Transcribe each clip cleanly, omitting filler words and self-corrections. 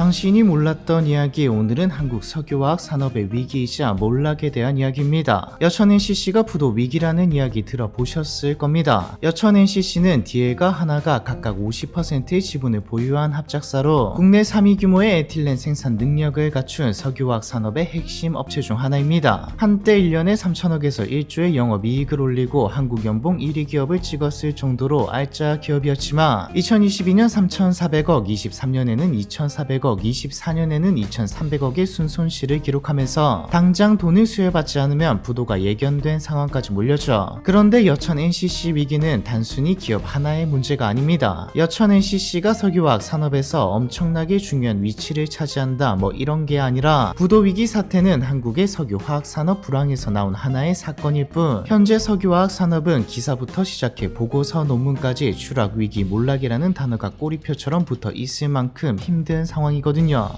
당신이 몰랐던 이야기, 오늘은 한국 석유화학 산업의 위기이자 몰락에 대한 이야기입니다. 여천 NCC가 부도 위기라는 이야기 들어보셨을 겁니다. 여천 NCC는 디엘과 하나가 각각 50%의 지분을 보유한 합작사로 국내 3위 규모의 에틸렌 생산 능력을 갖춘 석유화학 산업의 핵심 업체 중 하나입니다. 한때 1년에 3천억에서 1조의 영업이익을 올리고 한국 연봉 1위 기업을 찍었을 정도로 알짜 기업이었지만 2022년 3,400억, 23년에는 2,400억, 24년에는 2,300억의 순손실을 기록하면서 당장 돈을 수여받지 않으면 부도가 예견된 상황까지 몰렸죠. 그런데 여천 NCC 위기는 단순히 기업 하나의 문제가 아닙니다. 여천 NCC가 석유화학 산업에서 엄청나게 중요한 위치를 차지한다 이런 게 아니라 부도 위기 사태는 한국의 석유화학 산업 불황에서 나온 하나의 사건일 뿐, 현재 석유화학 산업은 기사부터 시작해 보고서 논문까지 추락 위기 몰락이라는 단어가 꼬리표처럼 붙어 있을 만큼 힘든 상황이거든요.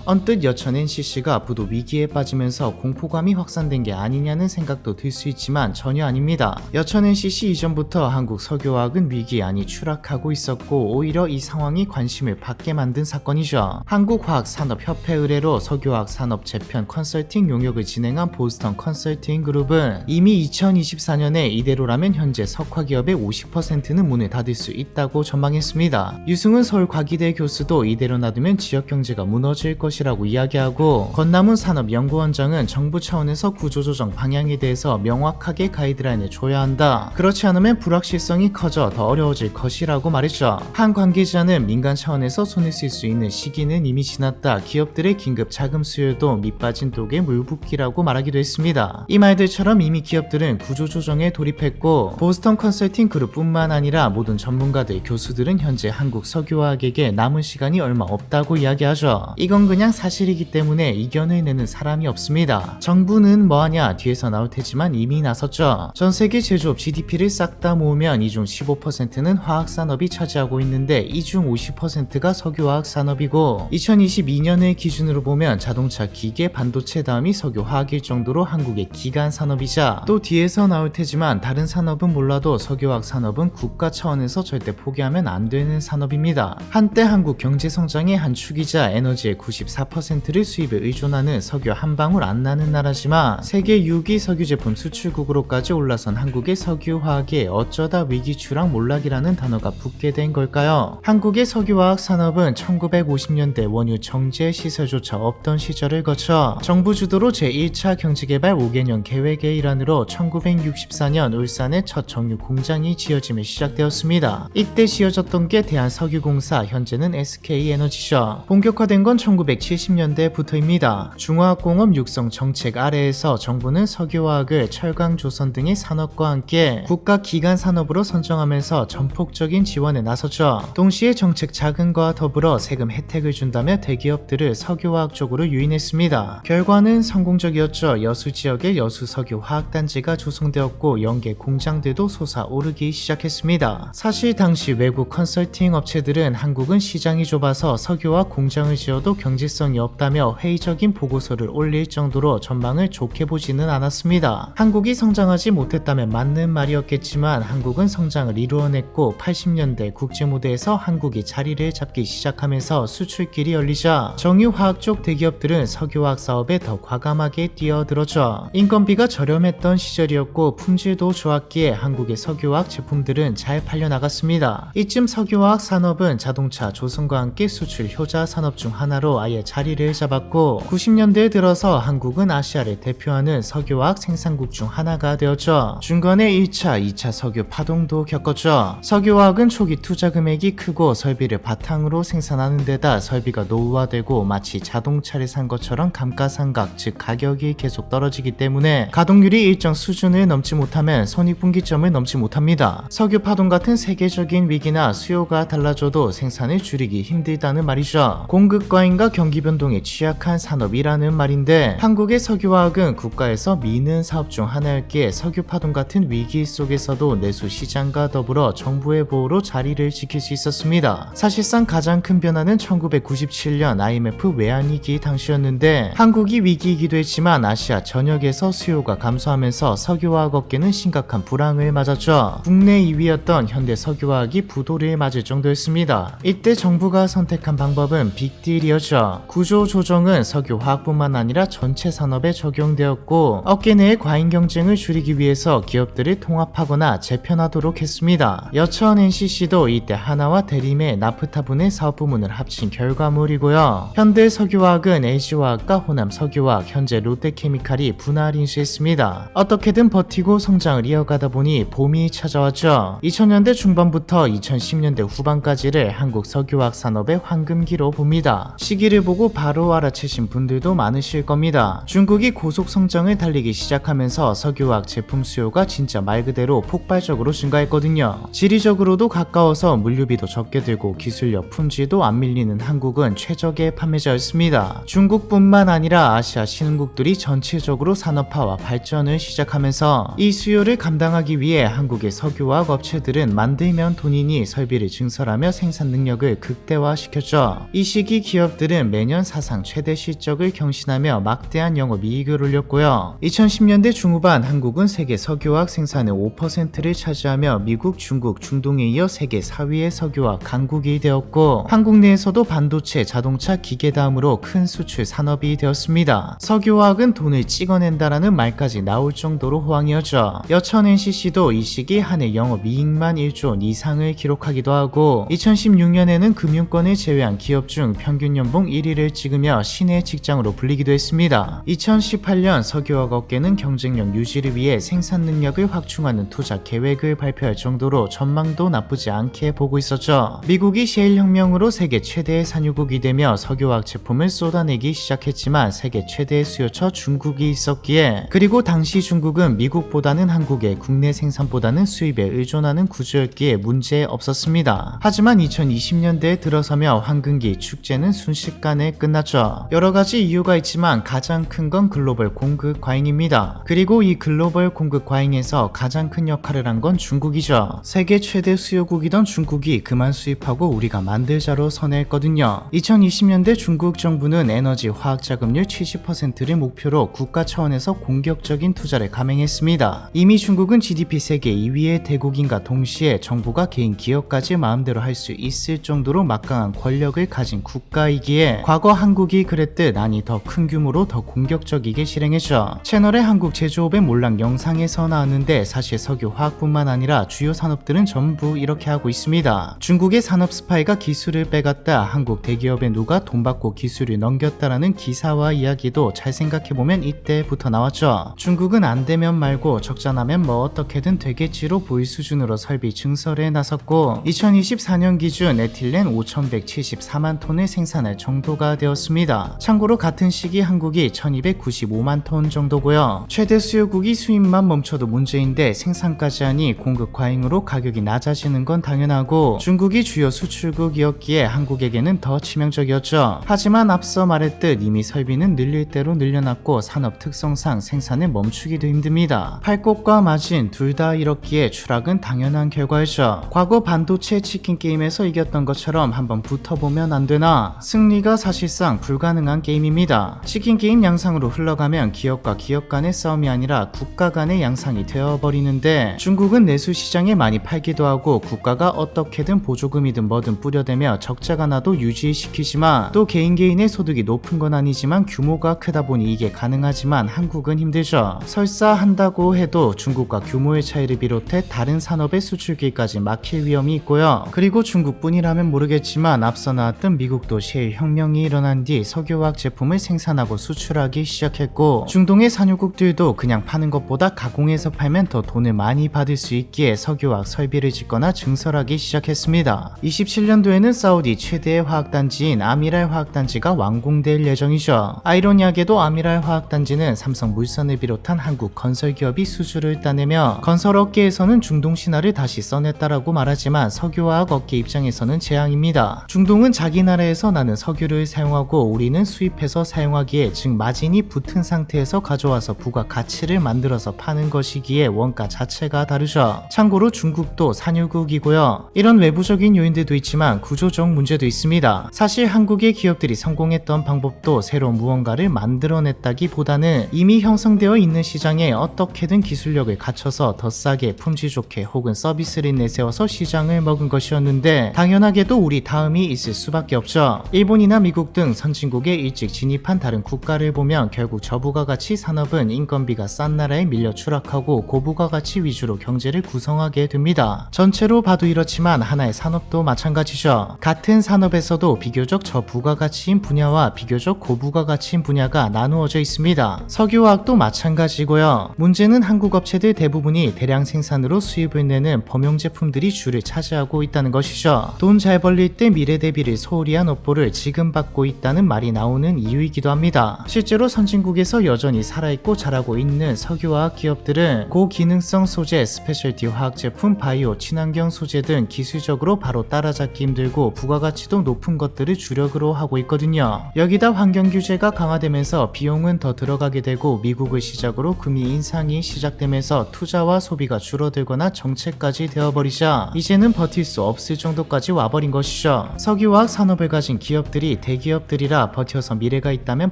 언뜻 여천 NCC가 부도 위기에 빠지면서 공포감이 확산된 게 아니냐는 생각도 들 수 있지만 전혀 아닙니다. 여천 NCC 이전부터 한국 석유화학은 위기 아니 추락하고 있었고, 오히려 이 상황이 관심을 받게 만든 사건이죠. 한국화학산업협회 의뢰로 석유화학 산업 재편 컨설팅 용역을 진행한 보스턴 컨설팅 그룹은 이미 2024년에 이대로라면 현재 석화기업의 50%는 문을 닫을 수 있다고 전망했습니다. 유승훈 서울과기대 교수도 이대로 놔두면 지역경제가 무너질 것이라고 이야기하고, 권남훈 산업연구원장은 정부 차원에서 구조조정 방향에 대해서 명확하게 가이드라인을 줘야 한다. 그렇지 않으면 불확실성이 커져 더 어려워질 것이라고 말했죠. 한 관계자는 민간 차원에서 손을 쓸 수 있는 시기는 이미 지났다. 기업들의 긴급 자금 수요도 밑빠진 독에 물 붓기라고 말하기도 했습니다. 이 말들처럼 이미 기업들은 구조조정에 돌입했고, 보스턴 컨설팅 그룹뿐만 아니라 모든 전문가들, 교수들은 현재 한국 석유화학에게 남은 시간이 얼마 없다고 이야기하죠. 이건 그냥 사실이기 때문에 이견을 내는 사람이 없습니다. 정부는 뭐하냐 뒤에서 나올 테지만 이미 나섰죠. 전 세계 제조업 GDP를 싹 다 모으면 이 중 15%는 화학산업이 차지하고 있는데 이 중 50%가 석유화학 산업이고, 2022년을 기준으로 보면 자동차, 기계, 반도체 다음이 석유화학일 정도로 한국의 기간 산업이자, 또 뒤에서 나올 테지만 다른 산업은 몰라도 석유화학 산업은 국가 차원에서 절대 포기하면 안 되는 산업입니다. 한때 한국 경제 성장의 한 축이자 에너지의 94%를 수입에 의존하는 석유 한 방울 안 나는 나라지만 세계 6위 석유 제품 수출국으로까지 올라선 한국의 석유화학에 어쩌다 위기 추락 몰락이라는 단어가 붙게 된 걸까요? 한국의 석유화학 산업은 1950년대 원유 정제 시설조차 없던 시절을 거쳐 정부 주도로 제1차 경제개발 5개년 계획의 일환으로 1964년 울산에 첫 정유 공장이 지어짐이 시작되었습니다. 이때 지어졌던 게 대한석유공사, 현재는 SK에너지죠. 본격화된 건 1970년대부터입니다. 중화학공업 육성 정책 아래에서 정부는 석유화학을 철강, 조선 등의 산업과 함께 국가 기간 산업으로 선정하면서 전폭적인 지원에 나섰죠. 동시에 정책 자금과 더불어 세금 혜택을 준다며 대기업들을 석유화학 쪽으로 유인했습니다. 결과는 성공적이었죠. 여수 지역에 여수 석유화학단지가 조성되었고 연계 공장들도 솟아오르기 시작했습니다. 사실 당시 외국 컨설팅 업체들은 한국은 시장이 좁아서 석유화학 공장을 지어도 경제성이 없다며 회의적인 보고서를 올릴 정도로 전망을 좋게 보지는 않았습니다. 한국이 성장하지 못했다면 맞는 말이었겠지만 한국은 성장을 이루어냈고, 80년대 국제무대에서 한국이 자리를 잡기 시작하면서 수출길이 열리자 정유화학 쪽 대기업들은 석유화학 사업에 더 과감하게 뛰어들었죠. 인건비가 저렴했던 시절이었고 품질도 좋았기에 한국의 석유화학 제품들은 잘 팔려나갔습니다. 이쯤 석유화학 산업은 자동차, 조선과 함께 수출 효자 산업 중 하나로 아예 자리를 잡았고, 90년대에 들어서 한국은 아시아를 대표하는 석유화학 생산국 중 하나가 되었죠. 중간에 1차, 2차 석유 파동도 겪었죠. 석유화학은 초기 투자 금액이 크고 설비를 바탕으로 생산하는 데다 설비가 노후화되고 마치 자동차를 산 것처럼 감가상각, 즉 가격이 계속 떨어지기 때문에 가동률이 일정 수준을 넘지 못하면 손익분기점을 넘지 못합니다. 석유 파동 같은 세계적인 위기나 수요가 달라져도 생산을 줄이기 힘들다는 말이죠. 공급 과잉과 경기 변동에 취약한 산업이라는 말인데, 한국의 석유화학은 국가에서 미는 사업 중 하나였기에 석유 파동 같은 위기 속에서도 내수 시장과 더불어 정부의 보호로 자리를 지킬 수 있었습니다. 사실상 가장 큰 변화는 1997년 IMF 외환위기 당시였는데, 한국이 위기이기도 했지만 아시아 전역에서 수요가 감소하면서 석유화학 업계는 심각한 불황을 맞았죠. 국내 2위였던 현대석유화학이 부도를 맞을 정도였습니다. 이때 정부가 선택한 방법은 빅딜 일이었죠. 구조 조정은 석유화학뿐만 아니라 전체 산업에 적용되었고 업계 내의 과잉 경쟁을 줄이기 위해서 기업들을 통합하거나 재편하도록 했습니다. 여천 NCC도 이때 하나와 대림의 나프타분해 사업 부문을 합친 결과물이고요. 현대 석유화학은 LG화학과 호남석유화학, 현재 롯데케미칼이 분할 인수했습니다. 어떻게든 버티고 성장을 이어가다 보니 봄이 찾아왔죠. 2000년대 중반부터 2010년대 후반까지를 한국 석유화학 산업의 황금기로 봅니다. 시기를 보고 바로 알아채신 분들도 많으실 겁니다. 중국이 고속 성장을 달리기 시작하면서 석유화학 제품 수요가 진짜 말 그대로 폭발적으로 증가했거든요. 지리적으로도 가까워서 물류비도 적게 들고 기술력 품질도 안 밀리는 한국은 최적의 판매자였습니다. 중국뿐만 아니라 아시아 신흥국들이 전체적으로 산업화와 발전을 시작하면서 이 수요를 감당하기 위해 한국의 석유화학 업체들은 만들면 돈이니 설비를 증설하며 생산 능력을 극대화시켰죠. 이 시기 기업들은 매년 사상 최대 실적을 경신하며 막대한 영업이익을 올렸고요. 2010년대 중후반 한국은 세계 석유화학 생산의 5%를 차지하며 미국, 중국, 중동에 이어 세계 4위의 석유화학 강국이 되었고 한국 내에서도 반도체, 자동차, 기계 다음으로 큰 수출 산업이 되었습니다. 석유화학은 돈을 찍어낸다라는 말까지 나올 정도로 호황이었죠. 여천 NCC도 이 시기 한 해 영업이익만 1조 원 이상을 기록하기도 하고 2016년에는 금융권을 제외한 기업 중 평균 연봉 1위를 찍으며 신의 직장으로 불리기도 했습니다. 2018년 석유화학 업계는 경쟁력 유지를 위해 생산 능력을 확충하는 투자 계획을 발표할 정도로 전망도 나쁘지 않게 보고 있었죠. 미국이 셰일 혁명으로 세계 최대의 산유국이 되며 석유화학 제품을 쏟아내기 시작했지만 세계 최대의 수요처 중국이 있었기에 그리고 당시 중국은 미국보다는 한국의 국내 생산보다는 수입에 의존하는 구조였기에 문제 없었습니다. 하지만 2020년대에 들어서며 황금기 축제는 순식간에 끝났죠. 여러가지 이유가 있지만 가장 큰 건 글로벌 공급 과잉입니다. 그리고 이 글로벌 공급 과잉에서 가장 큰 역할을 한 건 중국이죠. 세계 최대 수요국이던 중국이 그만 수입하고 우리가 만들자로 선회했거든요. 2020년대 중국 정부는 에너지 화학 자금률 70%를 목표로 국가 차원에서 공격적인 투자를 감행했습니다. 이미 중국은 GDP 세계 2위의 대국인과 동시에 정부가 개인 기업까지 마음대로 할 수 있을 정도로 막강한 권력을 가진 국가이기에 과거 한국이 그랬듯 아니 더 큰 규모로 더 공격적이게 실행했죠. 채널의 한국 제조업의 몰락 영상에서 나왔는데 사실 석유화학뿐만 아니라 주요 산업들은 전부 이렇게 하고 있습니다. 중국의 산업 스파이가 기술을 빼갔다, 한국 대기업에 누가 돈 받고 기술을 넘겼다라는 기사와 이야기도 잘 생각해보면 이때부터 나왔죠. 중국은 안 되면 말고 적자 나면 뭐 어떻게든 되겠지로 보일 수준으로 설비 증설에 나섰고 2024년 기준 에틸렌 5174만 톤을 생산할 정도가 되었습니다. 참고로 같은 시기 한국이 1295만 톤 정도고요. 최대 수요국이 수입만 멈춰도 문제인데 생산까지 하니 공급 과잉으로 가격이 낮아지는 건 당연하고 중국이 주요 수출국이었기에 한국에게는 더 치명적이었죠. 하지만 앞서 말했듯 이미 설비는 늘릴 대로 늘려놨고 산업 특성상 생산을 멈추기도 힘듭니다. 팔곡과 마진 둘 다 이렇기에 추락은 당연한 결과였죠. 과거 반도체 치킨 게임에서 이겼던 것처럼 한번 붙어보면 안 되나? 승리가 사실상 불가능한 게임입니다. 치킨 게임 양상으로 흘러가면 기업과 기업 간의 싸움이 아니라 국가 간의 양상이 되어버리는데 중국은 내수 시장에 많이 팔기도 하고 국가가 어떻게든 보조금이든 뭐든 뿌려대며 적자가 나도 유지시키지만 또 개인의 소득이 높은 건 아니지만 규모가 크다 보니 이게 가능하지만 한국은 힘들죠. 설사 한다고 해도 중국과 규모의 차이를 비롯해 다른 산업의 수출길까지 막힐 위험이 있고요. 그리고 중국뿐이라면 모르겠지만 앞서 나왔던 미국도 셰일 혁명이 일어난 뒤 석유화학 제품을 생산하고 수출하기 시작했고 중동의 산유국들도 그냥 파는 것보다 가공해서 팔면 더 돈을 많이 받을 수 있기에 석유화학 설비를 짓거나 증설하기 시작했습니다. 27년도에는 사우디 최대의 화학단지인 아미랄 화학단지가 완공될 예정이죠. 아이러니하게도 아미랄 화학단지는 삼성물산을 비롯한 한국 건설기업이 수주를 따내며 건설업계에서는 중동 신화를 다시 써냈다라고 말하지만 석유화학 업계 입장에서는 재앙입니다. 중동은 자기 나라에서 나는 석유를 사용하고 우리는 수입해서 사용하기에 즉 마진이 붙은 상태에서 가져와서 부가가치를 만들어서 파는 것이기에 원가 자체가 다르죠. 참고로 중국도 산유국이고요. 이런 외부적인 요인들도 있지만 구조적 문제도 있습니다. 사실 한국의 기업들이 성공했던 방법도 새로운 무언가를 만들어냈다기보다는 이미 형성되어 있는 시장에 어떻게든 기술력을 갖춰서 더 싸게 품질 좋게 혹은 서비스를 내세워서 시장을 먹은 것이었는데 당연하게도 우리 다음이 있을 수밖에 없죠. 일본이나 미국 등 선진국에 일찍 진입한 다른 국가를 보면 결국 저부가가치 산업은 인건비가 싼 나라에 밀려 추락하고 고부가가치 위주로 경제를 구성하게 됩니다. 전체로 봐도 이렇지만 하나의 산업도 마찬가지죠. 같은 산업에서도 비교적 저부가가치인 분야와 비교적 고부가가치인 분야가 나누어져 있습니다. 석유화학도 마찬가지고요. 문제는 한국 업체들 대부분이 대량 생산으로 수입을 내는 범용 제품들이 주를 차지하고 있다는 것이죠. 돈 잘 벌릴 때 미래 대비를 소홀히 한 업보를 지금 받고 있다는 말이 나오는 이유이기도 합니다. 실제로 선진국에서 여전히 살아있고 잘하고 있는 석유화학 기업들은 고기능성 소재, 스페셜티 화학 제품, 바이오, 친환경 소재 등 기술적으로 바로 따라잡기 힘들고 부가가치도 높은 것들을 주력으로 하고 있거든요. 여기다 환경 규제가 강화되면서 비용은 더 들어가게 되고 미국을 시작으로 금리 인상이 시작되면서 투자와 소비가 줄어들거나 정체까지 되어버리자 이제는 버틸 수 없을 정도까지 와버린 것이죠. 석유화학 산업을 가진 기업들이 대기업들이라 버텨서 미래가 있다면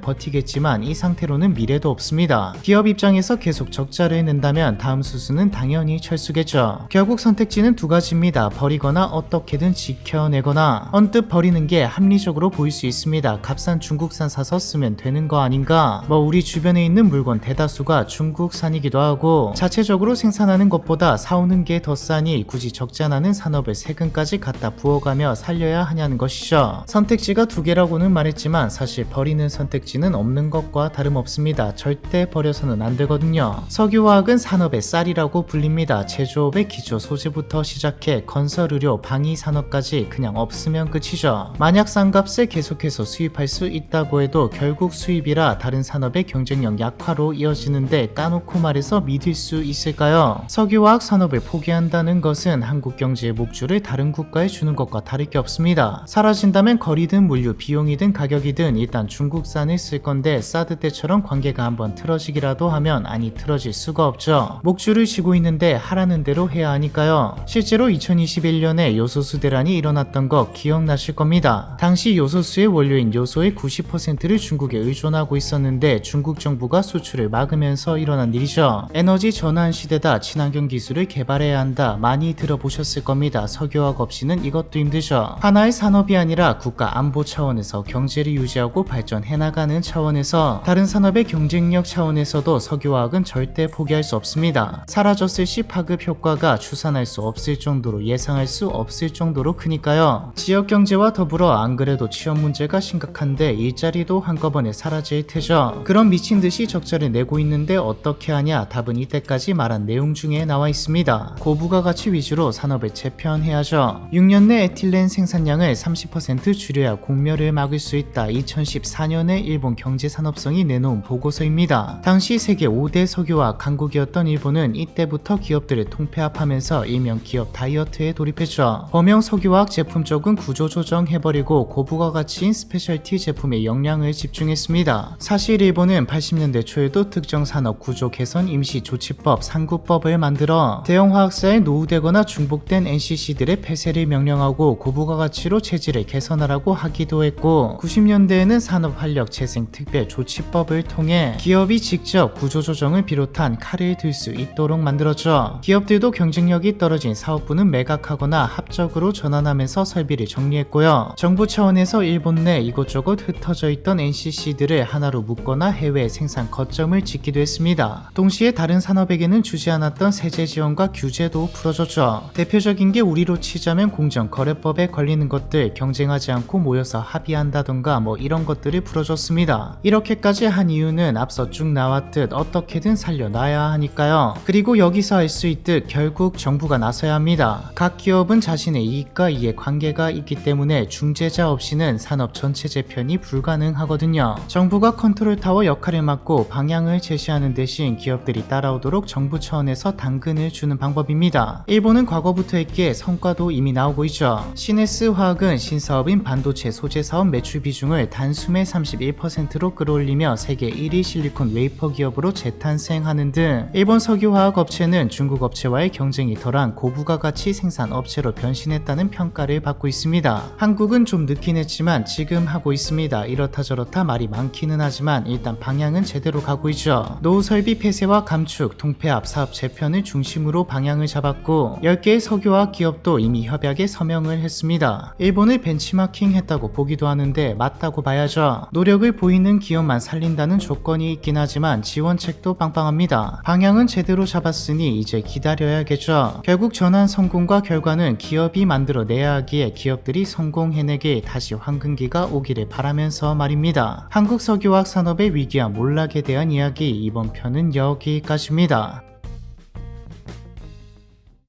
버티겠지만 이 상태로는 미래도 없습니다. 기업 입장에서 계속 적자를 낸다면 다음 수순은 당연히 철수겠죠. 결국 선택지는 두 가지입니다. 버리거나 어떻게든 지켜내거나. 언뜻 버리는 게 합리적으로 보일 수 있습니다. 값싼 중국산 사서 쓰면 되는 거 아닌가? 우리 주변에 있는 물건 대다수가 중국산이기도 하고 자체적으로 생산하는 것보다 사오는 게 더 싸니 굳이 적자 나는 산업을 세금까지 갖다 부어가며 살려야 하냐는 것이죠. 선택지가 두 개라고는 말했지만 사실 버리는 선택지는 없는 것과 다름없습니다. 절대 버려서는 안 되거든요. 석유화학은 산업의 쌀이라고 불립니다. 제조업의 기초 소재부터 시작해 건설, 의료, 방위 산업까지 그냥 없으면 끝이죠. 만약 싼 값에 계속해서 수입할 수 있다고 해도 결국 수입이라 다른 산업의 경쟁력 약화로 이어지는데 까놓고 말해서 믿을 수 있을까요? 석유화학 산업을 포기한다는 것은 한국 경제의 목줄을 다른 국가에 주는 것과 다를 게 없습니다. 사라진다면 거리든 물류, 비용이든 가격이든 일단 중국산을 쓸 건데 사드 때처럼 관계가 한번 틀어지기라도 하면 아니 틀어질 수가 없죠. 목줄을 쥐고 있는데 하라는 대로 해야 하니까요. 실제로 2021년에 요소수 대란이 일어났던 거 기억나실 겁니다. 당시 요소수의 원료인 요소의 90%를 중국에 의존하고 있었는데 중국 정부가 수출을 막으면서 일어난 일이죠. 에너지 전환 시대다, 친환경 기술을 개발해야 한다, 많이 들어보셨을 겁니다. 석유화학 없이는 이것도 힘들죠. 하나의 산업이 아니라 국가 안보 차원에서 경제를 유지하고 발전해나가는 차원에서 다른 산업의 경쟁력 차원에서도 석유화학은 절대 포기할 수 없습니다. 사라졌을 시 파급 효과가 추산할 수 없을 정도로 예상할 수 없을 정도로 크니까요. 지역 경제와 더불어 안 그래도 취업 문제가 심각한데 일자리도 한꺼번에 사라질 테죠. 그럼 미친 듯이 적자를 내고 있는데 어떻게 하냐? 답은 이때까지 말한 내용 중에 나와 있습니다. 고부가가치 위주로 산업을 재편해야죠. 6년 내 에틸렌 생산량을 30% 줄여야 공멸을 막을 수 있다. 2014년에 일본 경제산업성이 내놓은 보고서입니다. 당시 세계 5대 석유화학 강국이었던 일본은 이때부터 기업들을 통폐합하면서 일명 기업 다이어트에 돌입했죠. 범용 석유화학 제품 쪽은 구조조정해버리고 고부가가치인 스페셜티 제품에 역량을 집중했습니다. 사실 일본은 80년대 초에도 특정산업 구조 개선 임시조치법 상구법을 만들어 대형 화학사에 노후되거나 중복된 NCC들의 폐쇄를 명령하고 고부가가치로 체질을 개선하라고 하기도 했고 90년대에는 산업활력 재생 특별 조치법을 통해 기업이 직접 구조조정을 비롯한 칼을 들 수 있도록 만들었죠. 기업들도 경쟁력이 떨어진 사업부는 매각하거나 합적으로 전환하면서 설비를 정리했고요. 정부 차원에서 일본 내 이곳저곳 흩어져 있던 NCC들을 하나로 묶거나 해외 생산 거점을 짓기도 했습니다. 동시에 다른 산업에게는 주지 않았던 세제 지원과 규제도 풀어줬죠. 대표적인 게 우리로 치자면 공정거래법에 걸리는 것들 경쟁하지 않고 모여서 합의한다던가 이런 것들을 풀어줬습니다. 이렇게까지 한 이유는 앞서 쭉 나왔듯 어떻게든 살려놔야 하니까요. 그리고 여기서 알 수 있듯 결국 정부가 나서야 합니다. 각 기업은 자신의 이익과 이해 관계가 있기 때문에 중재자 없이는 산업 전체 재편이 불가능하거든요. 정부가 컨트롤 타워 역할을 맡고 방향을 제시하는 대신 기업들이 따라오도록 정부 차원에서 당근을 주는 방법입니다. 일본은 과거부터였기에 성과도 이미 나오고 있죠. 시네스 화학은 신사업인 반도체 소재 사업 매출 비중을 단숨에 31%로 끌어올리며 세계 1위 실리콘 웨이퍼 기업으로 재탄생하는 등 일본 석유화학 업체는 중국 업체와의 경쟁이 덜한 고부가가치 생산 업체로 변신했다는 평가를 받고 있습니다. 한국은 좀 늦긴 했지만 지금 하고 있습니다. 이렇다 저렇다 말이 많기는 하지만 일단 방향은 제대로 가고 있죠. 노후 설비 폐쇄와 감축, 통폐합, 사업 재편을 중심으로 방향을 잡았고 10개의 석유화학 기업도 이미 협약에 서명을 했습니다. 일본을 벤치마킹 성공했다고 보기도 하는데 맞다고 봐야죠. 노력을 보이는 기업만 살린다는 조건이 있긴 하지만 지원책도 빵빵합니다. 방향은 제대로 잡았으니 이제 기다려야겠죠. 결국 전환 성공과 결과는 기업이 만들어내야 하기에 기업들이 성공해내게 다시 황금기가 오기를 바라면서 말입니다. 한국 석유화학 산업의 위기와 몰락에 대한 이야기, 이번 편은 여기까지입니다.